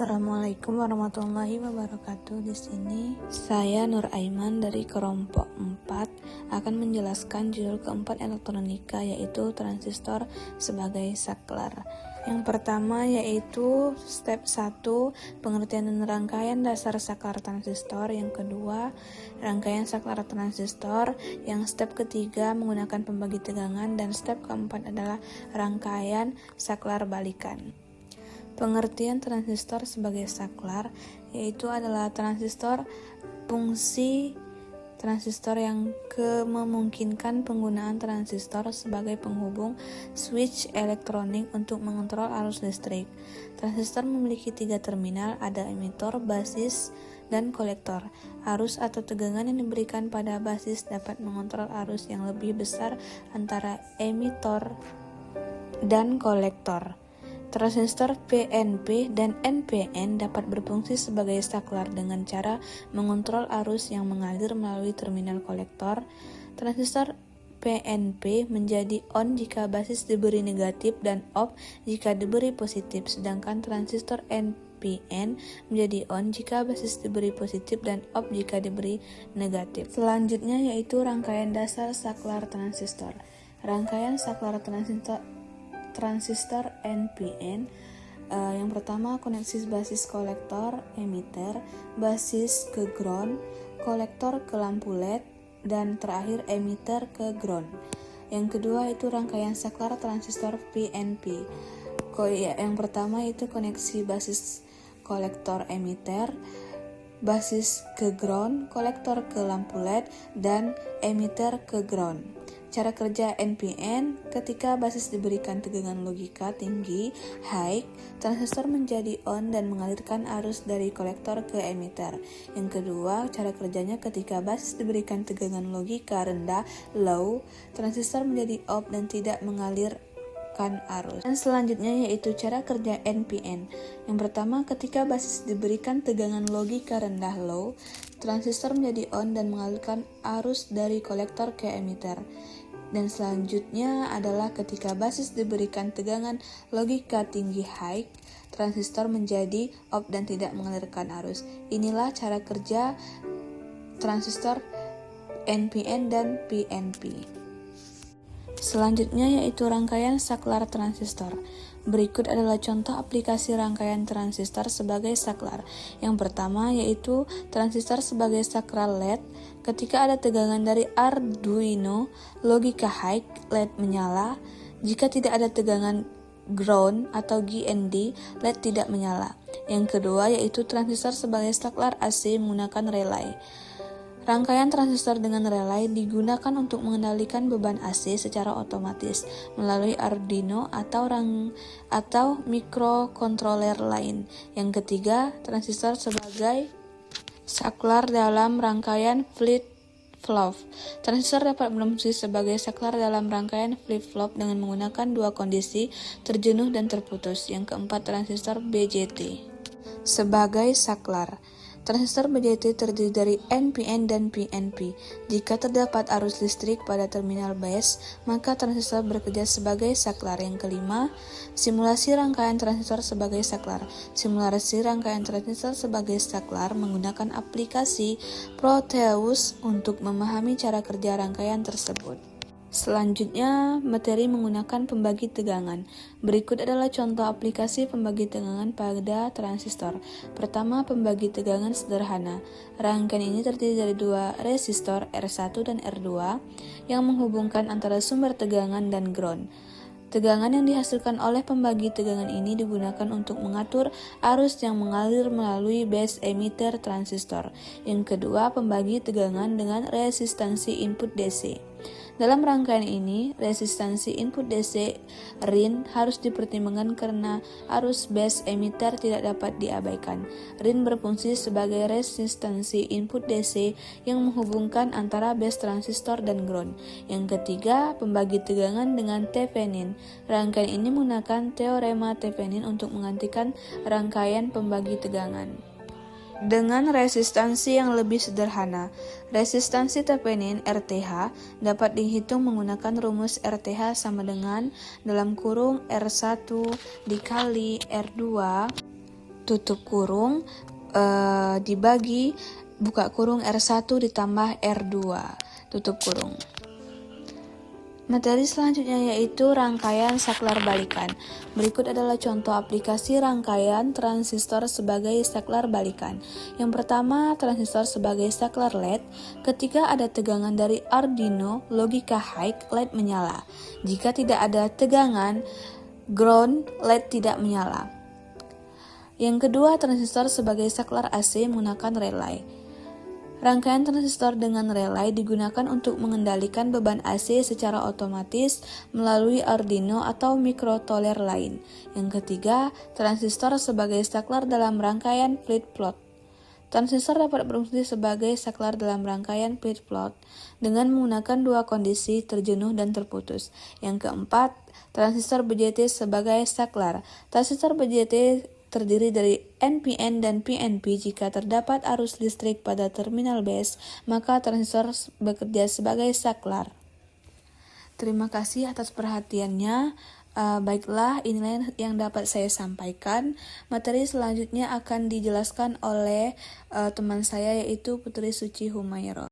Assalamualaikum warahmatullahi wabarakatuh. Di sini saya Nur Aiman dari kelompok 4 akan menjelaskan judul keempat elektronika, yaitu transistor sebagai saklar. Yang pertama yaitu step 1, pengertian dan rangkaian dasar saklar transistor. Yang kedua, rangkaian saklar transistor. Yang step ketiga, menggunakan pembagi tegangan. Dan step keempat adalah rangkaian saklar balikan. Pengertian transistor sebagai saklar yaitu adalah transistor fungsi transistor yang memungkinkan penggunaan transistor sebagai penghubung switch elektronik untuk mengontrol arus listrik. Transistor memiliki 3 terminal, ada emitor, basis, dan kolektor. Arus atau tegangan yang diberikan pada basis dapat mengontrol arus yang lebih besar antara emitor dan kolektor. Transistor PNP dan NPN dapat berfungsi sebagai saklar dengan cara mengontrol arus yang mengalir melalui terminal kolektor. Transistor PNP menjadi on jika basis diberi negatif dan off jika diberi positif, sedangkan transistor NPN menjadi on jika basis diberi positif dan off jika diberi negatif. Selanjutnya yaitu rangkaian dasar saklar transistor. Rangkaian saklar transistor NPN. Yang pertama, koneksi basis kolektor emitter, basis ke ground, kolektor ke lampu LED, dan terakhir emitter ke ground. Yang kedua itu rangkaian saklar transistor PNP. Yang pertama itu koneksi basis kolektor emitter, basis ke ground, kolektor ke lampu LED, dan emitter ke ground. Cara kerja NPN, ketika basis diberikan tegangan logika tinggi, high, transistor menjadi on dan mengalirkan arus dari kolektor ke emitter. Yang kedua, cara kerjanya ketika basis diberikan tegangan logika rendah, low, transistor menjadi off dan tidak mengalirkan arus. Dan selanjutnya yaitu cara kerja NPN. Yang pertama, ketika basis diberikan tegangan logika rendah, low, transistor menjadi on dan mengalirkan arus dari kolektor ke emitter. Dan selanjutnya adalah ketika basis diberikan tegangan logika tinggi, high, transistor menjadi off dan tidak mengalirkan arus. Inilah cara kerja transistor NPN dan PNP. Selanjutnya yaitu rangkaian saklar transistor. Berikut adalah contoh aplikasi rangkaian transistor sebagai saklar. Yang pertama yaitu transistor sebagai saklar LED. Ketika ada tegangan dari Arduino, logika high, LED menyala. Jika tidak ada tegangan ground atau GND, LED tidak menyala. Yang kedua yaitu transistor sebagai saklar AC menggunakan relay. Rangkaian transistor dengan relay digunakan untuk mengendalikan beban AC secara otomatis melalui Arduino atau mikrokontroler lain. Yang ketiga, transistor sebagai saklar dalam rangkaian flip-flop. Transistor dapat berfungsi sebagai saklar dalam rangkaian flip-flop dengan menggunakan 2 kondisi, terjenuh dan terputus. Yang keempat, transistor BJT sebagai saklar. Transistor BJT terdiri dari NPN dan PNP. Jika terdapat arus listrik pada terminal base, maka transistor bekerja sebagai saklar. Yang kelima, simulasi rangkaian transistor sebagai saklar. Simulasi rangkaian transistor sebagai saklar menggunakan aplikasi Proteus untuk memahami cara kerja rangkaian tersebut. Selanjutnya, materi menggunakan pembagi tegangan. Berikut adalah contoh aplikasi pembagi tegangan pada transistor. Pertama, pembagi tegangan sederhana. Rangkaian ini terdiri dari 2 resistor R1 dan R2 yang menghubungkan antara sumber tegangan dan ground. Tegangan yang dihasilkan oleh pembagi tegangan ini digunakan untuk mengatur arus yang mengalir melalui base emitter transistor. Yang kedua, pembagi tegangan dengan resistansi input DC. Dalam rangkaian ini, resistansi input DC RIN harus dipertimbangkan karena arus base emitter tidak dapat diabaikan. RIN berfungsi sebagai resistansi input DC yang menghubungkan antara base transistor dan ground. Yang ketiga, pembagi tegangan dengan Thevenin. Rangkaian ini menggunakan teorema Thevenin untuk menggantikan rangkaian pembagi tegangan. Dengan resistansi yang lebih sederhana, resistansi Thevenin RTH dapat dihitung menggunakan rumus RTH sama dengan R1 dikali R2 tutup kurung dibagi buka kurung R1 ditambah R2 tutup kurung. Materi selanjutnya yaitu rangkaian saklar balikan. Berikut adalah contoh aplikasi rangkaian transistor sebagai saklar balikan. Yang pertama, transistor sebagai saklar LED. Ketika ada tegangan dari Arduino, logika high, LED menyala. Jika tidak ada tegangan, ground, LED tidak menyala. Yang kedua, transistor sebagai saklar AC menggunakan relay. Rangkaian transistor dengan relay digunakan untuk mengendalikan beban AC secara otomatis melalui Arduino atau mikrocontroller lain. Yang ketiga, transistor sebagai saklar dalam rangkaian flip-flop. Transistor dapat berfungsi sebagai saklar dalam rangkaian flip-flop dengan menggunakan dua kondisi, terjenuh dan terputus. Yang keempat, transistor BJT sebagai saklar. Transistor BJT terdiri dari NPN dan PNP. Jika terdapat arus listrik pada terminal base, maka transistor bekerja sebagai saklar. Terima kasih atas perhatiannya. Baiklah, inilah yang dapat saya sampaikan. Materi selanjutnya akan dijelaskan oleh teman saya yaitu Putri Suci Humairah.